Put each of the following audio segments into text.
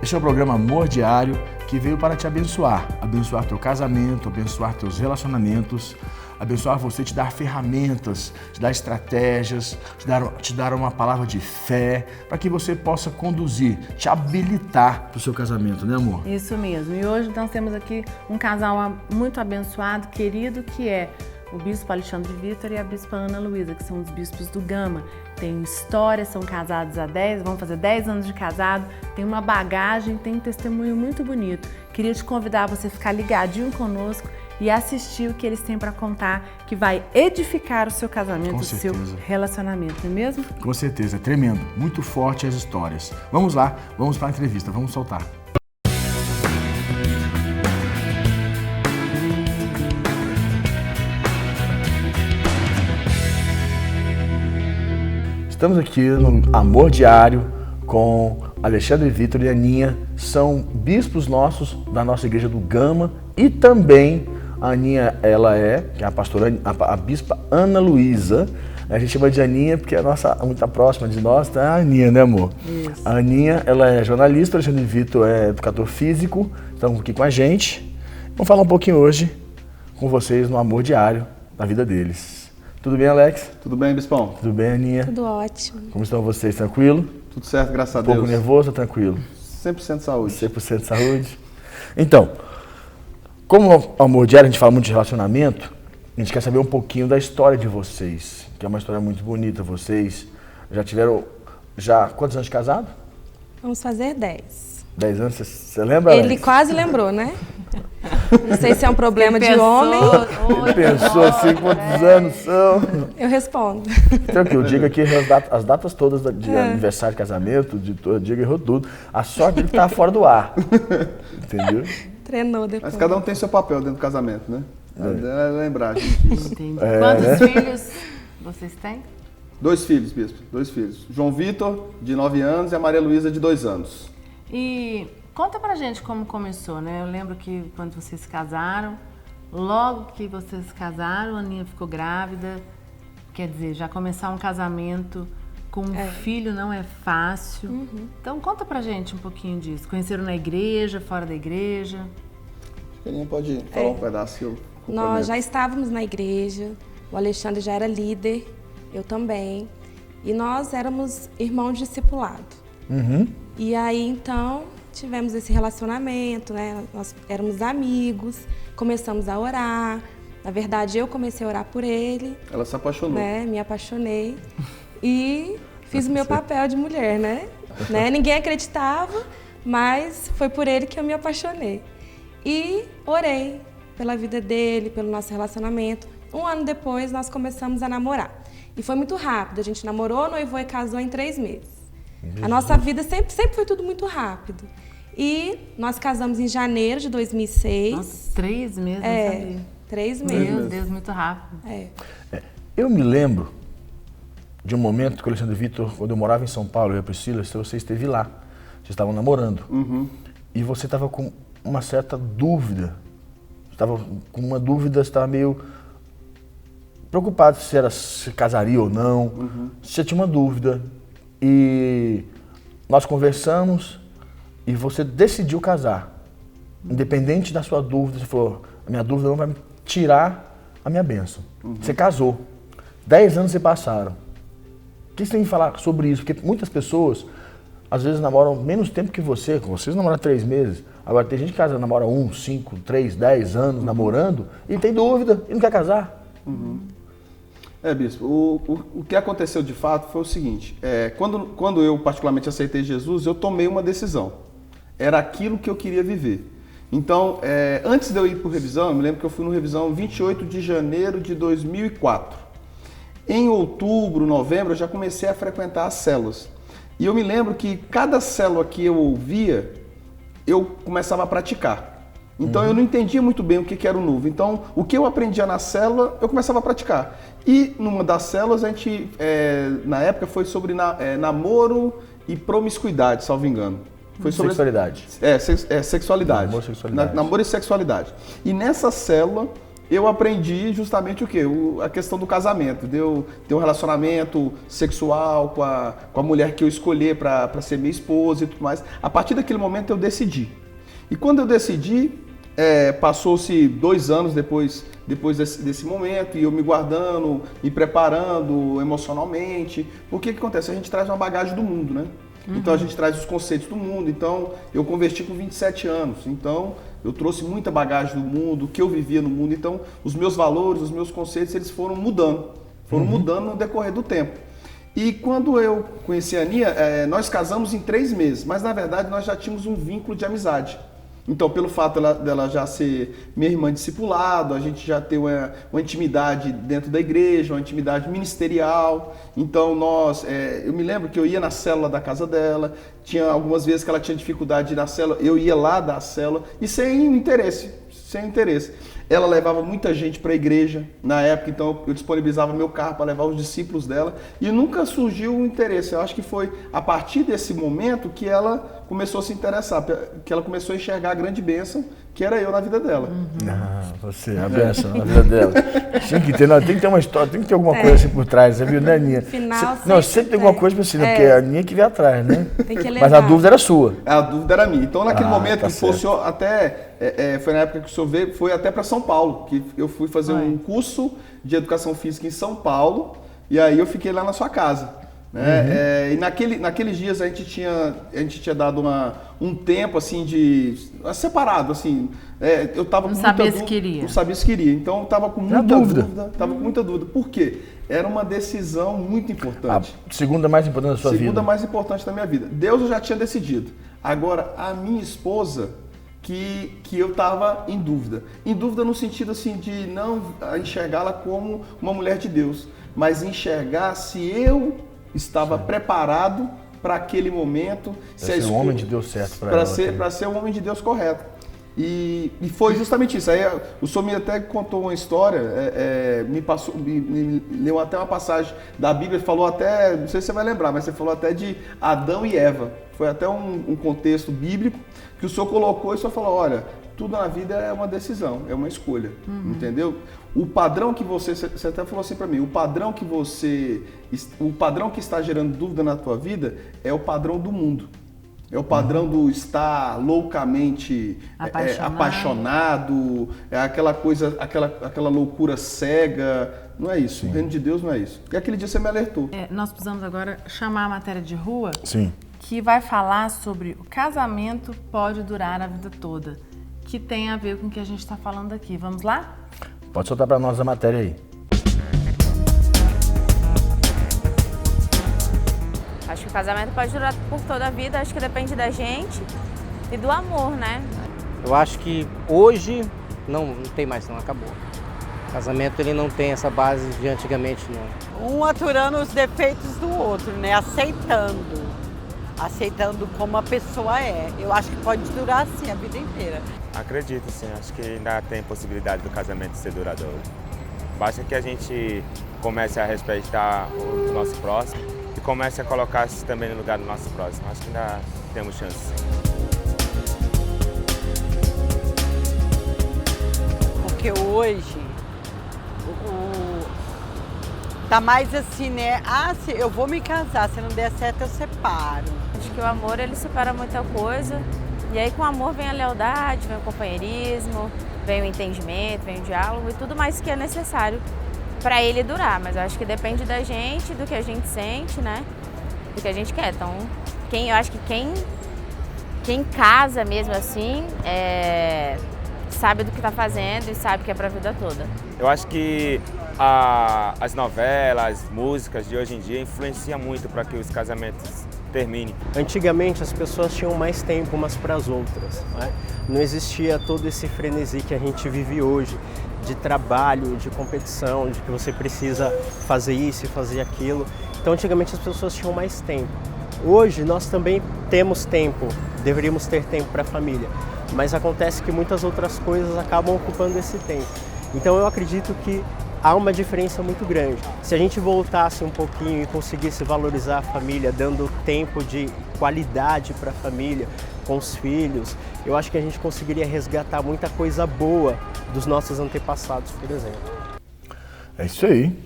Este é o programa Amor Diário, que veio para te abençoar. Abençoar teu casamento, abençoar teus relacionamentos, abençoar você, te dar ferramentas, te dar estratégias, te dar uma palavra de fé, para que você possa conduzir, te habilitar para o seu casamento, né, amor? Isso mesmo. E hoje nós temos aqui um casal muito abençoado, querido, que é o bispo Alexandre Vitor e a bispa Ana Luísa, que são os bispos do Gama. Tem história, são casados há 10, vão fazer 10 anos de casado, tem uma bagagem, tem um testemunho muito bonito. Queria te convidar a você ficar ligadinho conosco e assistir o que eles têm para contar, que vai edificar o seu casamento, o seu relacionamento, não é mesmo? Com certeza, é tremendo, muito forte as histórias. Vamos lá, vamos para a entrevista, vamos soltar. Estamos aqui no Amor Diário com Alexandre Vitor e Aninha, são bispos nossos da nossa igreja do Gama, e também a Aninha, ela que é a pastora, a bispa Ana Luísa. A gente chama de Aninha porque é muito próxima de nós, tá? A Aninha, né, amor? Isso. A Aninha, ela é jornalista, o Alexandre Vitor é educador físico, estão aqui com a gente. Vamos falar um pouquinho hoje com vocês no Amor Diário, da vida deles. Tudo bem, Alex? Tudo bem, bispão? Tudo bem, Aninha? Tudo ótimo. Como estão vocês? Tranquilo? Tudo certo, graças a Deus. Um pouco nervoso ou tranquilo? 100% saúde. 100% saúde. Então, como no Amor Diário a gente fala muito de relacionamento, a gente quer saber um pouquinho da história de vocês, que é uma história muito bonita. Vocês já tiveram quantos anos de casado? Vamos fazer 10. 10 anos, você lembra, Alex? Ele quase lembrou, né? Não sei se é um problema de homem. Ele pensou assim, quantos anos são? Eu respondo. Então, que eu digo aqui as datas todas de aniversário de casamento, eu digo, errou tudo. A sorte de estar fora do ar. Entendeu? Treinou depois. Mas cada um tem seu papel dentro do casamento, né? É lembrar, gente. Entendi. Quantos filhos vocês têm? 2 filhos, bispo. 2 filhos. João Vitor, de 9 anos, e a Maria Luísa, de 2 anos. E conta pra gente como começou, né? Eu lembro que quando vocês se casaram, logo que vocês se casaram, a Aninha ficou grávida. Quer dizer, já começar um casamento com um filho não é fácil. Uhum. Então conta pra gente um pouquinho disso. Conheceram na igreja, fora da igreja? A Aninha pode falar um pedaço que eu complemento. Nós já estávamos na igreja, o Alexandre já era líder, eu também. E nós éramos irmãos de discipulado. Uhum. E aí, então, tivemos esse relacionamento, né? Nós éramos amigos, começamos a orar. Na verdade, eu comecei a orar por ele. Ela se apaixonou. Né? Me apaixonei e fiz o meu papel de mulher, né? Ninguém acreditava, mas foi por ele que eu me apaixonei. E orei pela vida dele, pelo nosso relacionamento. 1 ano depois, nós começamos a namorar. E foi muito rápido. A gente namorou, noivou e casou em 3 meses. A nossa vida sempre foi tudo muito rápido. E nós casamos em janeiro de 2006. Nossa, 3 meses, não sabia. 3 meses. Meu Deus, muito rápido. Eu me lembro de um momento que o Alexandre Vitor, quando eu morava em São Paulo, eu e a Priscila, você esteve lá. Vocês estavam namorando. Uhum. E você estava com uma certa dúvida. Estava com uma dúvida, você estava meio preocupado se casaria ou não. Uhum. Você tinha uma dúvida. E nós conversamos e você decidiu casar. Independente da sua dúvida, você falou, a minha dúvida não vai me tirar a minha bênção. Uhum. Você casou. 10 anos se passaram. O que você tem que falar sobre isso? Porque muitas pessoas, às vezes, namoram menos tempo que você. Vocês namoram 3 meses. Agora, tem gente que namora 1, 5, 3, 10 anos namorando e tem dúvida e não quer casar. Uhum. Bispo, o que aconteceu de fato foi o seguinte, quando eu particularmente aceitei Jesus, eu tomei uma decisão. Era aquilo que eu queria viver. Então, antes de eu ir para revisão, eu me lembro que eu fui no revisão 28 de janeiro de 2004. Em outubro, novembro, eu já comecei a frequentar as células. E eu me lembro que cada célula que eu ouvia, eu começava a praticar. Então eu não entendia muito bem o que era o novo. Então o que eu aprendia na célula, eu começava a praticar. E numa das células, a gente, na época, foi sobre namoro e promiscuidade, salvo engano. Foi sobre sexualidade. Sexualidade. Namoro e sexualidade. Namoro e sexualidade. E nessa célula, eu aprendi justamente o quê? A questão do casamento, de eu ter um relacionamento sexual com a mulher que eu escolhi para ser minha esposa e tudo mais. A partir daquele momento eu decidi. E quando eu decidi, passou-se 2 anos depois desse momento, e eu me guardando, me preparando emocionalmente. Porque o que acontece? A gente traz uma bagagem do mundo, né? Então a gente traz os conceitos do mundo. Então eu converti com 27 anos. Então eu trouxe muita bagagem do mundo, o que eu vivia no mundo. Então os meus valores, os meus conceitos, eles foram mudando. Foram mudando no decorrer do tempo. E quando eu conheci a Aninha, nós casamos em 3 meses. Mas na verdade nós já tínhamos um vínculo de amizade. Então, pelo fato dela já ser minha irmã discipulado, a gente já ter uma intimidade dentro da igreja, uma intimidade ministerial. Então, eu me lembro que eu ia na célula da casa dela, tinha algumas vezes que ela tinha dificuldade de ir na célula, eu ia lá dar a célula, e sem interesse. Ela levava muita gente para a igreja na época, então eu disponibilizava meu carro para levar os discípulos dela, e nunca surgiu o interesse. Eu acho que foi a partir desse momento que ela começou a se interessar, que ela começou a enxergar a grande bênção que era eu na vida dela. Você, a bênção na vida dela. Tem que ter uma história, tem que ter alguma coisa assim por trás, você viu, né, Aninha? Final, sempre tem alguma coisa pra você, porque a Aninha que veio atrás, né? Tem que levar. Mas a dúvida era sua. A dúvida era minha. Então, naquele momento tá que foi o senhor até, foi na época que o senhor veio, foi até para São Paulo, que eu fui fazer um curso de educação física em São Paulo, e aí eu fiquei lá na sua casa. Né? E naqueles dias a gente tinha dado um tempo assim separado, assim. Eu estava com muita dúvida. Não sabia se queria. Então eu estava com muita dúvida. Por quê? Era uma decisão muito importante. A segunda mais importante da sua vida. Segunda mais importante da minha vida. Deus eu já tinha decidido. Agora, a minha esposa, que eu estava em dúvida. Em dúvida no sentido assim de não enxergá-la como uma mulher de Deus, mas enxergar se eu estava preparado para aquele momento, ser o homem de Deus certo para ser o homem de Deus correto. E foi justamente isso. Aí o senhor me até contou uma história, me leu até uma passagem da Bíblia, falou até, não sei se você vai lembrar, mas você falou até de Adão e Eva. Foi até um contexto bíblico que o senhor colocou e o senhor falou, olha, tudo na vida é uma decisão, é uma escolha, entendeu? O padrão que você até falou assim para mim, o padrão que está gerando dúvida na tua vida é o padrão do mundo. É o padrão do estar loucamente apaixonado, é aquela coisa, aquela loucura cega. Não é isso. Sim. O reino de Deus não é isso. E aquele dia você me alertou. Nós precisamos agora chamar a matéria de rua, Sim. que vai falar sobre o casamento pode durar a vida toda, que tem a ver com o que a gente está falando aqui. Vamos lá? Pode soltar para nós a matéria aí. Acho que o casamento pode durar por toda a vida, acho que depende da gente e do amor, né? Eu acho que hoje não tem mais, não, acabou. O casamento ele não tem essa base de antigamente, não. Um aturando os defeitos do outro, né? Aceitando como a pessoa é. Eu acho que pode durar assim a vida inteira. Acredito sim, acho que ainda tem possibilidade do casamento ser duradouro. Basta que a gente comece a respeitar o nosso próximo e comece a colocar-se também no lugar do nosso próximo. Acho que ainda temos chance. Porque hoje tá mais assim, né? Se eu vou me casar, se não der certo eu separo. Acho que o amor ele supera muita coisa. E aí com o amor vem a lealdade, vem o companheirismo, vem o entendimento, vem o diálogo e tudo mais que é necessário para ele durar. Mas eu acho que depende da gente, do que a gente sente, né? Do que a gente quer. Então, eu acho que quem casa mesmo assim, sabe do que está fazendo e sabe que é para a vida toda. Eu acho que as novelas, as músicas de hoje em dia influenciam muito para que os casamentos terminem. Antigamente as pessoas tinham mais tempo umas para as outras, né? Não existia todo esse frenesi que a gente vive hoje, de trabalho, de competição, de que você precisa fazer isso e fazer aquilo. Então antigamente as pessoas tinham mais tempo. Hoje nós também temos tempo, deveríamos ter tempo para a família, mas acontece que muitas outras coisas acabam ocupando esse tempo. Então eu acredito que há uma diferença muito grande. Se a gente voltasse um pouquinho e conseguisse valorizar a família, dando tempo de qualidade para a família, com os filhos, eu acho que a gente conseguiria resgatar muita coisa boa dos nossos antepassados, por exemplo. É isso aí.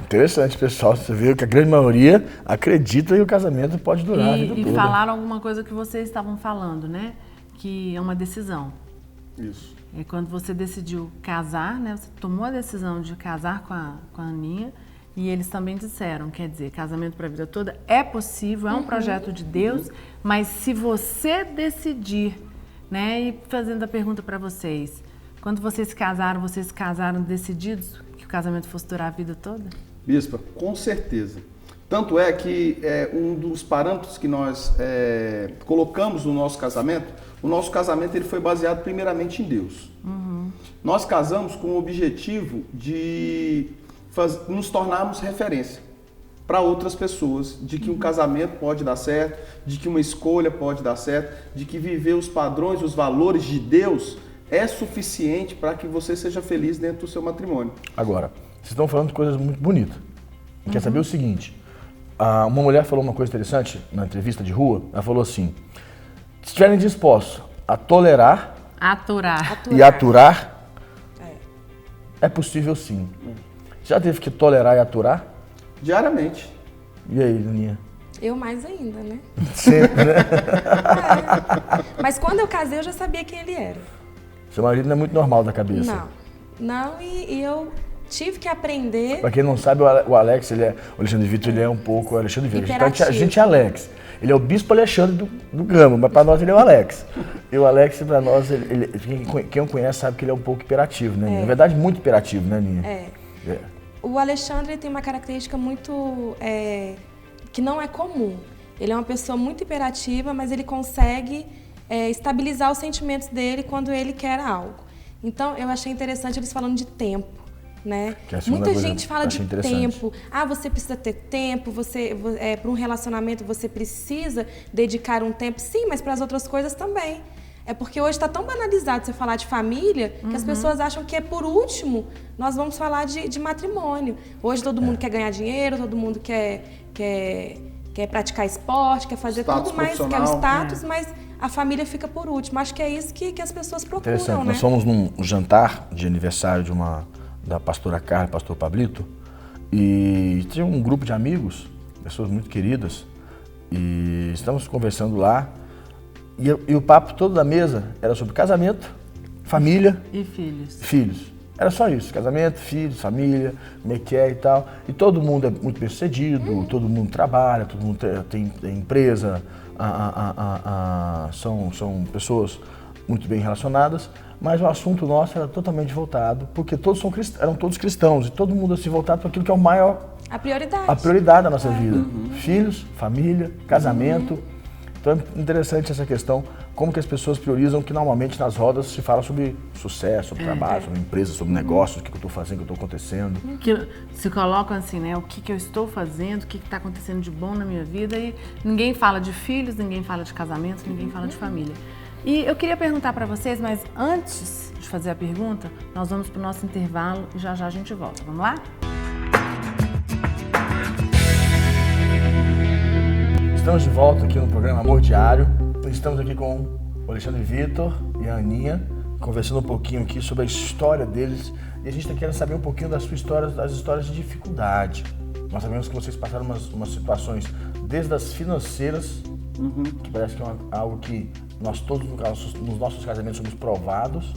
Interessante, pessoal. Você viu que a grande maioria acredita que o casamento pode durar a vida toda. E falaram alguma coisa que vocês estavam falando, né? Que é uma decisão. Isso. E quando você decidiu casar, né? Você tomou a decisão de casar com a Aninha. E eles também disseram, quer dizer, casamento para a vida toda é possível, é um projeto de Deus, mas se você decidir, né? E fazendo a pergunta para vocês, quando vocês se casaram decididos que o casamento fosse durar a vida toda? Bispa, com certeza. Tanto é que um dos parâmetros que nós colocamos no nosso casamento, o nosso casamento ele foi baseado primeiramente em Deus. Nós casamos com o objetivo de nos tornarmos referência para outras pessoas, de que um casamento pode dar certo, de que uma escolha pode dar certo, de que viver os padrões, os valores de Deus é suficiente para que você seja feliz dentro do seu matrimônio. Agora, vocês estão falando de coisas muito bonitas. Quer saber o seguinte, uma mulher falou uma coisa interessante na entrevista de rua, ela falou assim, se estiverem dispostos a tolerar e aturar, é possível sim. Já teve que tolerar e aturar? Diariamente. E aí, Aninha? Eu mais ainda, né? Sempre, né? Mas quando eu casei, eu já sabia quem ele era. Seu marido não é muito normal da cabeça. Não, e eu tive que aprender. Pra quem não sabe, o Alex, o Alexandre Vitor, ele é um pouco o Alexandre Vitor. A gente é Alex. Ele é o Bispo Alexandre do Gama, mas pra nós ele é o Alex. E o Alex, pra nós, quem o conhece sabe que ele é um pouco hiperativo, né, Aninha? Na verdade, muito hiperativo, né, Aninha? O Alexandre tem uma característica muito que não é comum. Ele é uma pessoa muito hiperativa, mas ele consegue estabilizar os sentimentos dele quando ele quer algo. Então, eu achei interessante eles falando de tempo, né? Muita gente fala de tempo. Você precisa ter tempo, para um relacionamento você precisa dedicar um tempo. Sim, mas para as outras coisas também. É porque hoje está tão banalizado você falar de família que as pessoas acham que por último nós vamos falar de matrimônio. Hoje todo mundo quer ganhar dinheiro, todo mundo quer praticar esporte, quer fazer tudo mais, quer o status, mas a família fica por último. Acho que é isso que as pessoas procuram, interessante. né? Nós fomos num jantar de aniversário da pastora Carla, pastor Pablito, e tinha um grupo de amigos, pessoas muito queridas, e estamos conversando lá. E o papo todo da mesa era sobre casamento, família e filhos. Era só isso, casamento, filhos, família, como é que é e tal. E todo mundo é muito bem sucedido, todo mundo trabalha, todo mundo tem empresa, são pessoas muito bem relacionadas, mas o assunto nosso era totalmente voltado, porque eram todos cristãos e todo mundo assim voltado para aquilo que é o maior... A prioridade da nossa vida. Filhos, família, casamento. Então é interessante essa questão, como que as pessoas priorizam, que normalmente nas rodas se fala sobre sucesso, sobre trabalho, sobre empresa, sobre negócios, o que eu estou fazendo, o que eu estou acontecendo. Que se colocam assim, né? O que eu estou fazendo, o que está acontecendo de bom na minha vida, e ninguém fala de filhos, ninguém fala de casamento, ninguém fala de família. E eu queria perguntar para vocês, mas antes de fazer a pergunta, nós vamos para o nosso intervalo e já a gente volta. Vamos lá? Estamos de volta aqui no programa Amor Diário. Estamos aqui com o Alexandre Vitor e a Aninha, conversando um pouquinho aqui sobre a história deles. E a gente está querendo saber um pouquinho das suas histórias, das histórias de dificuldade. Nós sabemos que vocês passaram umas situações, desde as financeiras, que parece que é algo que nós todos, nos nossos casamentos, somos provados.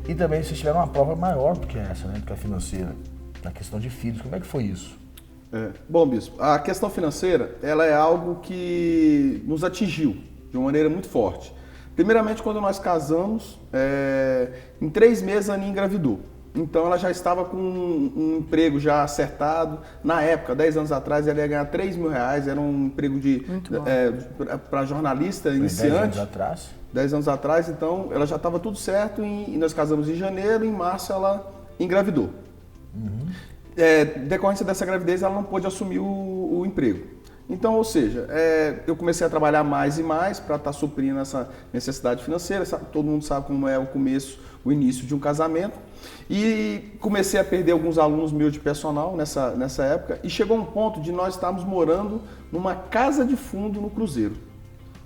E também vocês tiveram uma prova maior do que essa, né? Do que a financeira, na questão de filhos. Como é que foi isso? Bom, Bispo, a questão financeira, ela é algo que nos atingiu de uma maneira muito forte. Primeiramente, quando nós casamos, em 3 meses a Aninha engravidou. Então ela já estava com um emprego já acertado. Na época, 10 anos atrás, ela ia ganhar R$3.000, era um emprego para jornalista iniciante. 10 anos atrás? 10 anos atrás, então ela já estava tudo certo e nós casamos em janeiro, em março ela engravidou. Decorrência dessa gravidez, ela não pôde assumir o emprego. Então, ou seja, eu comecei a trabalhar mais e mais para estar suprindo essa necessidade financeira. Todo mundo sabe como é o início de um casamento. E comecei a perder alguns alunos meus de personal nessa época. E chegou um ponto de nós estarmos morando numa casa de fundo no Cruzeiro.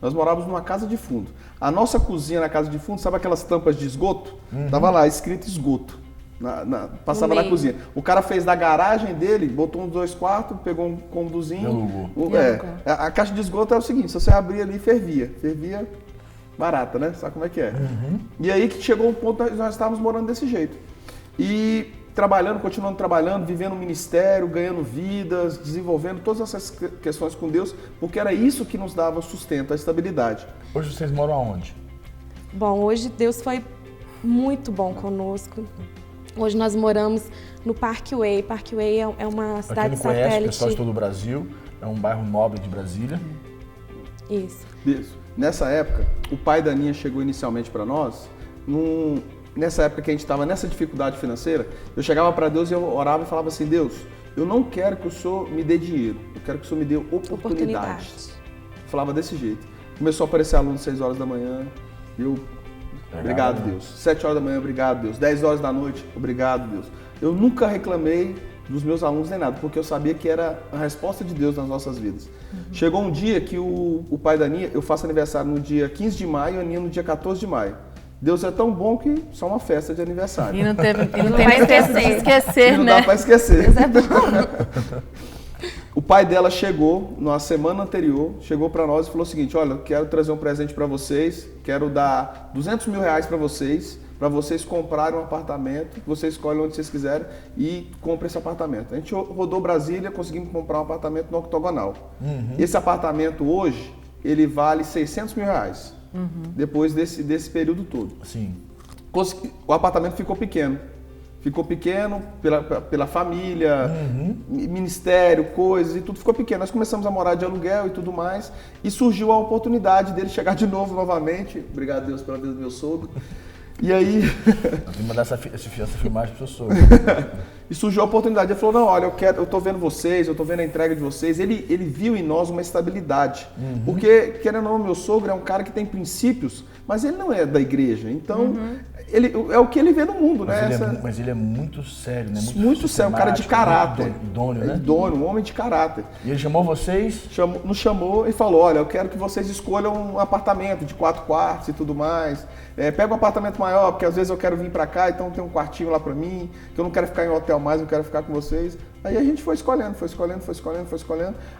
Nós morávamos numa casa de fundo. A nossa cozinha na casa de fundo, sabe aquelas tampas de esgoto? Tava lá escrito esgoto. Passava na cozinha. O cara fez da garagem dele, botou uns 2 quartos, pegou um cômodozinho. A caixa de esgoto é o seguinte, se você abrir ali, fervia barata, né? Sabe como é que é? E aí que chegou um ponto, nós estávamos morando desse jeito. E continuando trabalhando, vivendo o ministério, ganhando vidas, desenvolvendo todas essas questões com Deus, porque era isso que nos dava sustento, a estabilidade. Hoje vocês moram aonde? Bom, hoje Deus foi muito bom conosco. Hoje nós moramos no Parkway. Parkway é uma cidade satélite. Pra quem não conhece, o pessoal de todo o Brasil, é um bairro nobre de Brasília. Isso. Nessa época, o pai da Aninha chegou inicialmente para nós, nessa época que a gente estava nessa dificuldade financeira, eu chegava para Deus e eu orava e falava assim, Deus, eu não quero que o Senhor me dê dinheiro, eu quero que o Senhor me dê oportunidades. Eu falava desse jeito. Começou a aparecer aluno às 6 horas da manhã, obrigado, Deus. 7 horas da manhã, obrigado, Deus. 10 horas da noite, obrigado, Deus. Eu nunca reclamei dos meus alunos nem nada, porque eu sabia que era a resposta de Deus nas nossas vidas. Chegou um dia que o pai da Aninha, eu faço aniversário no dia 15 de maio, a Aninha no dia 14 de maio. Deus é tão bom que só uma festa de aniversário. E não tem nem tempo de esquecer, não né? dá pra esquecer. Deus é bom. O pai dela chegou, na semana anterior, chegou para nós e falou o seguinte, olha, eu quero trazer um presente para vocês, quero dar R$200 mil para vocês comprarem um apartamento, vocês escolhem onde vocês quiserem e comprem esse apartamento. A gente rodou Brasília, conseguimos comprar um apartamento no Octogonal. Esse apartamento hoje, ele vale R$600 mil, depois desse período todo. Sim. O apartamento ficou pequeno. Ficou pequeno pela família, ministério, coisas e tudo ficou pequeno. Nós começamos a morar de aluguel e tudo mais e surgiu a oportunidade dele chegar de novo, novamente. Obrigado, Deus, pela vida do meu sogro. E aí... Eu vou mandar essa filmagem pro seu sogro. E surgiu a oportunidade. Ele falou, não, olha, eu tô vendo vocês, eu tô vendo a entrega de vocês. Ele viu em nós uma estabilidade. Porque, querendo ou não, meu sogro é um cara que tem princípios, mas ele não é da igreja. Então, é o que ele vê no mundo, né? Mas ele é muito sério, né? Muito sério, um cara de caráter. Idôneo, né? Idôneo, um homem de caráter. E ele chamou vocês? Nos chamou e falou, olha, eu quero que vocês escolham um apartamento de 4 quartos e tudo mais. Pega um apartamento maior, porque às vezes eu quero vir pra cá, então tem um quartinho lá pra mim, que eu não quero ficar em hotel mais, eu quero ficar com vocês. Aí a gente foi escolhendo,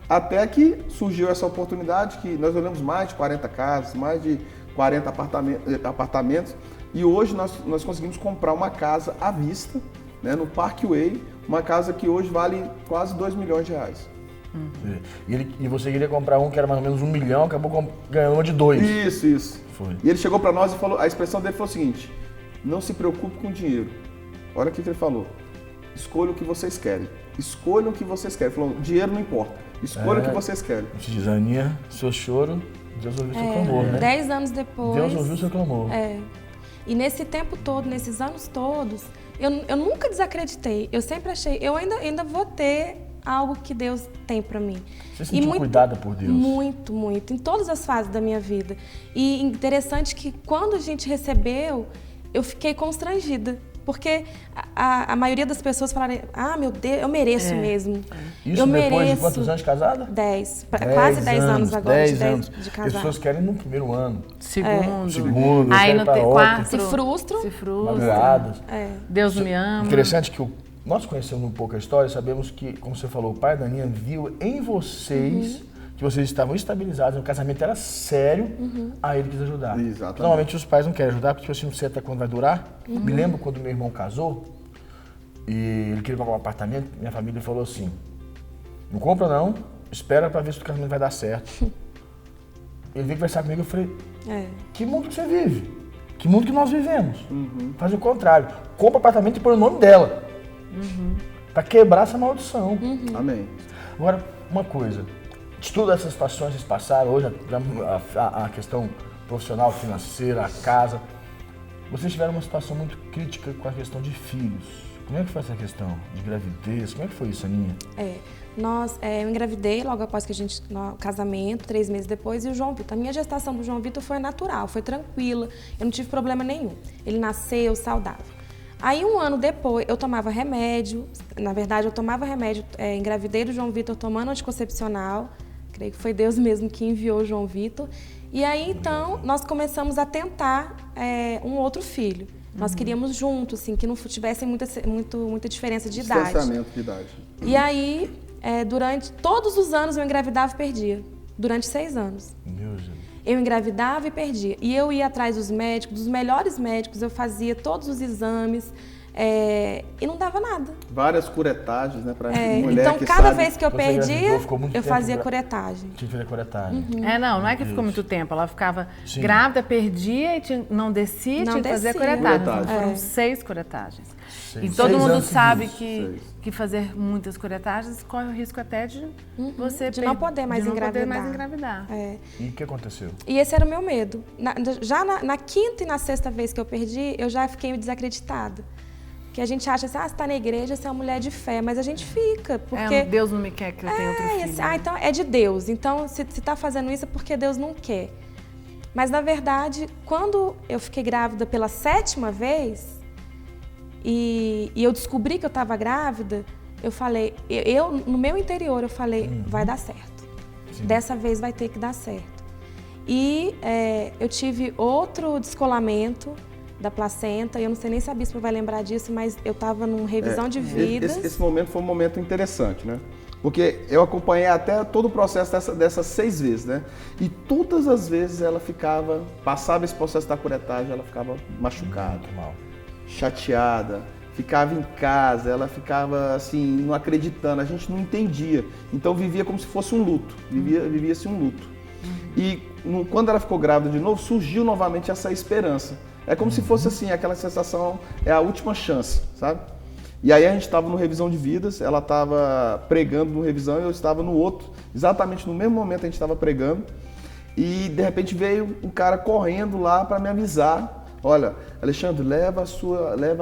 até que surgiu essa oportunidade que nós olhamos mais de 40 casas, mais de 40 apartamentos, e hoje nós conseguimos comprar uma casa à vista, né, no Parkway, uma casa que hoje vale quase R$2 milhões. E você queria comprar um que era mais ou menos R$1 milhão, acabou ganhando uma de 2. Isso. Foi. E ele chegou para nós e falou, a expressão dele foi o seguinte, não se preocupe com dinheiro. Olha o que ele falou, escolha o que vocês querem. Escolham o que vocês querem. Ele falou, dinheiro não importa, escolha o que vocês querem. Você diz, Aninha, seu choro, Deus ouviu seu clamor, né? 10 anos depois... Deus ouviu seu clamor. E nesse tempo todo, nesses anos todos, eu nunca desacreditei. Eu sempre achei, eu ainda vou ter algo que Deus tem pra mim. Você se sentiu cuidada por Deus? Muito, muito. Em todas as fases da minha vida. E interessante que quando a gente recebeu, eu fiquei constrangida. Porque a maioria das pessoas falaram, meu Deus, eu mereço mesmo. Isso eu depois mereço. De quantos anos de casada? 10. Quase 10 anos agora. 10 anos. De casada. Pessoas querem no primeiro ano. Segundo. Aí no T4. Se frustram. Magoadas. Deus me ama. Interessante que nós conhecemos um pouco a história, sabemos que, como você falou, o pai da Aninha viu em vocês que vocês estavam estabilizados, o casamento era sério, aí ele quis ajudar. Exatamente. Normalmente os pais não querem ajudar, porque assim, não sei até quando vai durar. Me lembro quando meu irmão casou, e ele queria comprar um apartamento, minha família falou assim, não compra não, espera pra ver se o casamento vai dar certo. Ele veio conversar comigo e eu falei, que mundo que você vive? Que mundo que nós vivemos? Faz o contrário, compra apartamento e põe o nome dela. Pra quebrar essa maldição. Amém. Agora, uma coisa, de todas essas situações que vocês passaram, hoje a questão profissional, financeira, a casa, vocês tiveram uma situação muito crítica com a questão de filhos. Como é que foi essa questão de gravidez? Como é que foi isso, Aninha? Eu engravidei logo após que no casamento, 3 meses depois, e o João Vitor. A minha gestação do João Vitor foi natural, foi tranquila, eu não tive problema nenhum. Ele nasceu saudável. Aí, 1 ano depois, eu tomava remédio, na verdade, eu tomava remédio, engravidei do João Vitor tomando anticoncepcional, Creio que foi Deus mesmo que enviou o João Vitor. E aí, então, nós começamos a tentar um outro filho. Nós queríamos juntos, assim, que não tivesse muita diferença de idade. Distanciamento de idade. E aí, durante todos os anos, eu engravidava e perdia. Durante 6 anos. Meu Deus. Eu engravidava e perdia. E eu ia atrás dos médicos, dos melhores médicos, eu fazia todos os exames e não dava nada. Várias curetagens, né? Pra mulher então, que cada sabe. vez que eu Você perdia, engravidou, ficou muito eu tempo fazia curetagem. Tinha que fazer curetagem. Não é que ficou muito tempo. Ela ficava grávida, perdia e não descia, Não tinha que fazer descia. curetagem. Curetagem. Foram 6 curetagens. E 6 todo mundo anos sabe seguidos. que fazer muitas curetagens corre o risco até de você De não poder mais engravidar. E o que aconteceu? E esse era o meu medo. Já na quinta e na sexta vez que eu perdi, eu já fiquei desacreditada. Que a gente acha assim, você está na igreja, você é uma mulher de fé, mas a gente fica, porque... Deus não me quer que eu tenha outro filho. Então é de Deus. Então, se está fazendo isso é porque Deus não quer. Mas, na verdade, quando eu fiquei grávida pela 7ª vez, e eu descobri que eu estava grávida, eu falei, no meu interior, eu falei, vai dar certo. Sim. Dessa vez vai ter que dar certo. E eu tive outro descolamento da placenta, eu não sei nem se a bispa vai lembrar disso, mas eu estava numa revisão de vidas. Esse momento foi um momento interessante, né? Porque eu acompanhei até todo o processo dessas 6 vezes, né? E todas as vezes ela passava esse processo da curetagem, ela ficava machucada, chateada, ficava em casa, ela ficava assim, não acreditando, a gente não entendia. Então vivia como se fosse um luto, vivia-se um luto. E quando ela ficou grávida de novo, surgiu novamente essa esperança. É como se fosse assim, aquela sensação, é a última chance, sabe? E aí a gente estava no revisão de vidas, ela estava pregando no revisão e eu estava no outro, exatamente no mesmo momento a gente estava pregando. E de repente veio um cara correndo lá para me avisar, olha, Alexandre, leva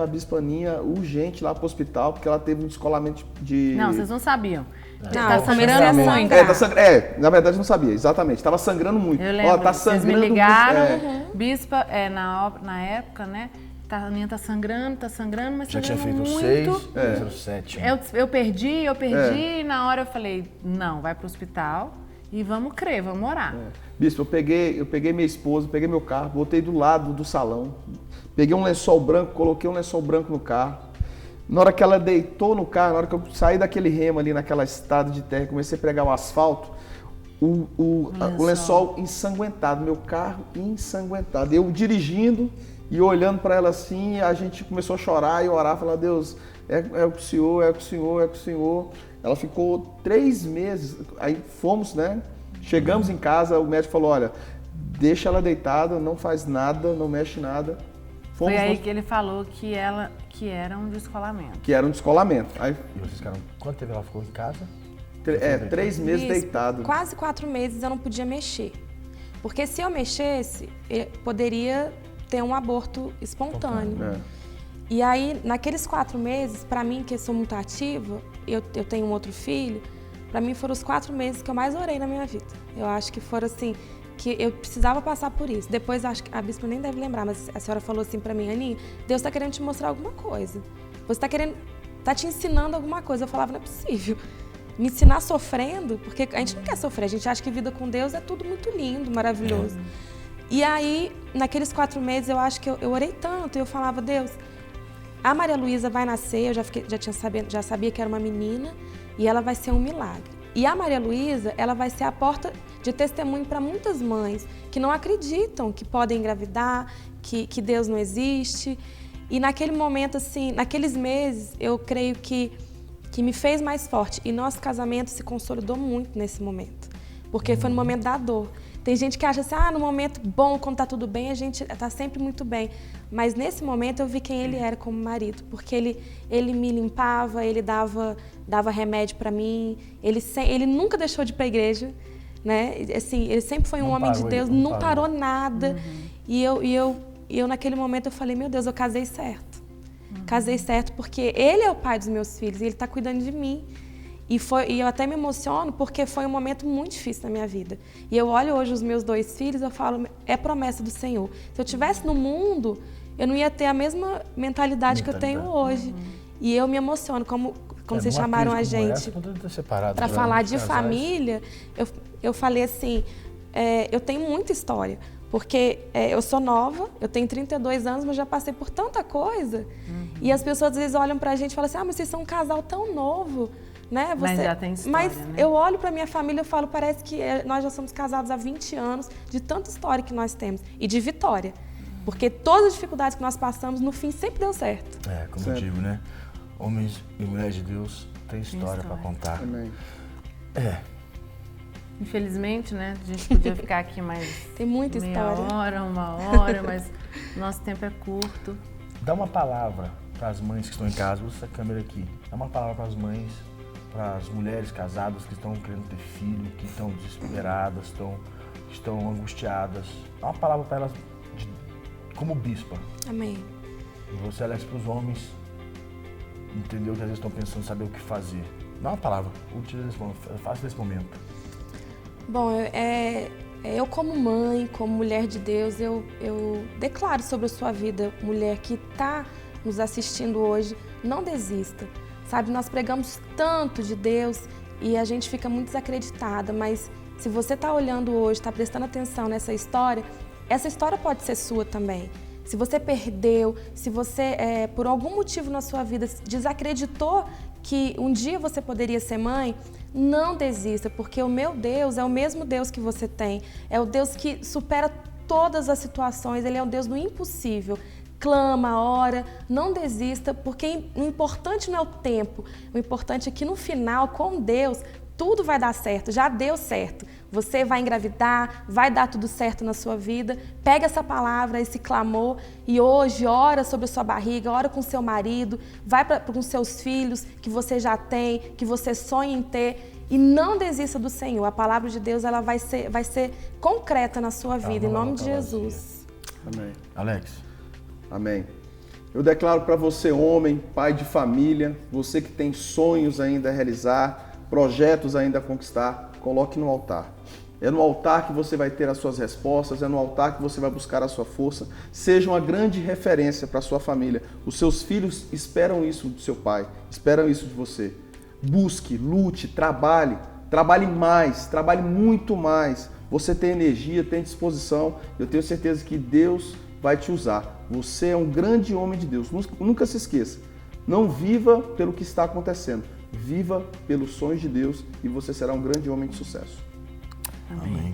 a bispa Aninha urgente lá para o hospital, porque ela teve um descolamento de... Não, vocês não sabiam. Tá sangrando muito. Na verdade não sabia, exatamente. Estava sangrando muito. Eu lembro, tá sangrando vocês me ligaram, muito. bispa, na época, né? A Aninha tá sangrando, mas Já tinha sangrando feito muito. 6, era o 7. Eu perdi, e na hora eu falei, não, vai pro hospital e vamos crer, vamos orar. Bispo, eu peguei minha esposa, peguei meu carro, botei do lado do salão, peguei um lençol branco, coloquei um lençol branco no carro. Na hora que ela deitou no carro, na hora que eu saí daquele remo ali naquela estrada de terra, comecei a pregar o asfalto, o lençol ensanguentado, meu carro ensanguentado. Eu dirigindo e olhando para ela assim, a gente começou a chorar e orar, falar, Deus, é com o Senhor, é com o Senhor, é com o Senhor. Ela ficou 3 meses, aí fomos, né? Chegamos em casa, o médico falou, olha, deixa ela deitada, não faz nada, não mexe nada. Foi aí que ele falou que era um descolamento. Que era um descolamento. Aí, E vocês ficaram... Quanto tempo ela ficou em casa? 3 meses deitado. Quase 4 meses eu não podia mexer. Porque se eu mexesse, poderia ter um aborto espontâneo. E aí, naqueles 4 meses, para mim, que eu sou muito ativa, eu tenho um outro filho, para mim foram os 4 meses que eu mais orei na minha vida. Eu acho que foram assim, que eu precisava passar por isso. Depois, acho que a bispa nem deve lembrar, mas a senhora falou assim para mim, Aninha, Deus está querendo te mostrar alguma coisa. Você está te ensinando alguma coisa. Eu falava, não é possível. Me ensinar sofrendo, porque a gente não quer sofrer, a gente acha que vida com Deus é tudo muito lindo, maravilhoso. E aí, naqueles 4 meses, eu acho que eu orei tanto, eu falava, Deus, a Maria Luísa vai nascer, eu já sabia que era uma menina, e ela vai ser um milagre. E a Maria Luísa, ela vai ser a porta de testemunho para muitas mães que não acreditam que podem engravidar, que Deus não existe. E naquele momento, assim, naqueles meses, eu creio que me fez mais forte. E nosso casamento se consolidou muito nesse momento, porque foi no momento da dor. Tem gente que acha assim, no momento bom, quando tá tudo bem, a gente tá sempre muito bem. Mas nesse momento eu vi quem ele era como marido, porque ele me limpava, ele dava remédio para mim, ele nunca deixou de ir pra igreja, né? Assim, ele sempre foi um homem de Deus, não parou nada. E eu naquele momento eu falei, meu Deus, eu casei certo. Casei certo porque ele é o pai dos meus filhos e ele tá cuidando de mim. E eu até me emociono porque foi um momento muito difícil na minha vida. E eu olho hoje os meus 2 filhos e eu falo, é promessa do Senhor. Se eu estivesse no mundo, eu não ia ter a mesma mentalidade que eu tenho hoje. E eu me emociono, como vocês chamaram a gente para falar de família. eu falei assim, eu tenho muita história, porque eu sou nova, eu tenho 32 anos, mas já passei por tanta coisa. E as pessoas às vezes olham pra gente e falam assim, mas vocês são um casal tão novo, né? Mas já tem história, Mas né? eu olho pra minha família e falo, parece que nós já somos casados há 20 anos, de tanta história que nós temos, e de vitória. Porque todas as dificuldades que nós passamos, no fim, sempre deu certo. Como eu digo, né? Homens e mulheres de Deus têm história para contar. Amém. Infelizmente, né? A gente podia ficar aqui mais Tem muita meia história. hora, 1 hora, mas nosso tempo é curto. Dá uma palavra para as mães que estão em casa, usa essa câmera aqui. Dá uma palavra para as mães, para as mulheres casadas que estão querendo ter filho, que estão desesperadas, estão angustiadas. Dá uma palavra para elas como bispa. Amém. E você, Alex, para os homens, entendeu que às vezes estão pensando em saber o que fazer. Dá uma palavra, utilize esse momento, faça desse momento. Bom, eu como mãe, como mulher de Deus, eu declaro sobre a sua vida, mulher que está nos assistindo hoje, não desista. Sabe, nós pregamos tanto de Deus e a gente fica muito desacreditada, mas se você está olhando hoje, está prestando atenção nessa história, essa história pode ser sua também. Se você perdeu, se você, por algum motivo na sua vida, desacreditou que um dia você poderia ser mãe, não desista, porque o meu Deus é o mesmo Deus que você tem. É o Deus que supera todas as situações, Ele é o Deus do impossível. Clama, ora, não desista, porque o importante não é o tempo, o importante é que no final, com Deus, tudo vai dar certo, já deu certo. Você vai engravidar, vai dar tudo certo na sua vida. Pega essa palavra, esse clamor e hoje ora sobre a sua barriga, ora com seu marido, vai com seus filhos que você já tem, que você sonha em ter e não desista do Senhor. A palavra de Deus ela vai ser concreta na sua vida, em nome de Jesus. Amém. Alex. Amém. Eu declaro para você, homem, pai de família, você que tem sonhos ainda a realizar, projetos ainda a conquistar, coloque no altar. É no altar que você vai ter as suas respostas, é no altar que você vai buscar a sua força. Seja uma grande referência para a sua família. Os seus filhos esperam isso do seu pai, esperam isso de você. Busque, lute, trabalhe mais, trabalhe muito mais. Você tem energia, tem disposição, eu tenho certeza que Deus vai te usar. Você é um grande homem de Deus, nunca se esqueça. Não viva pelo que está acontecendo. Viva pelos sonhos de Deus e você será um grande homem de sucesso. Amém.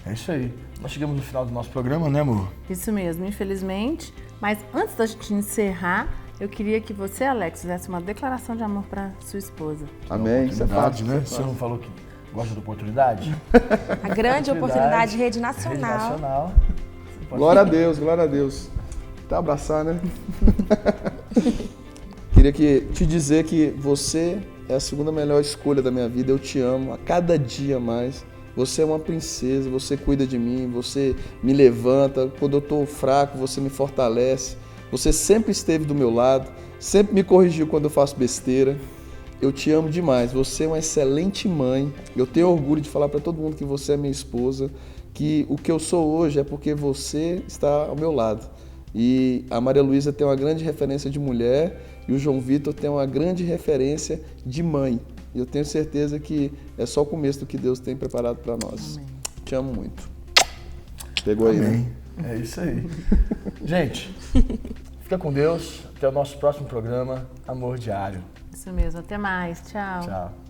É isso aí. Nós chegamos no final do nosso programa, né, amor? Isso mesmo, infelizmente. Mas antes da gente encerrar, eu queria que você, Alex, fizesse uma declaração de amor para sua esposa. Amém. Isso é fácil, né? Você não falou que gosta da oportunidade? A grande oportunidade, rede nacional. Glória a Deus, glória a Deus. Até abraçar, né? Queria te dizer que você é a segunda melhor escolha da minha vida. Eu te amo a cada dia mais. Você é uma princesa, você cuida de mim, você me levanta. Quando eu estou fraco, você me fortalece. Você sempre esteve do meu lado, sempre me corrigiu quando eu faço besteira. Eu te amo demais. Você é uma excelente mãe. Eu tenho orgulho de falar para todo mundo que você é minha esposa, que o que eu sou hoje é porque você está ao meu lado. E a Maria Luísa tem uma grande referência de mulher e o João Vitor tem uma grande referência de mãe. E eu tenho certeza que é só o começo do que Deus tem preparado para nós. Amém. Te amo muito. Pegou aí, né? É isso aí. Gente, fica com Deus. Até o nosso próximo programa, Amor Diário. Isso mesmo. Até mais. Tchau. Tchau.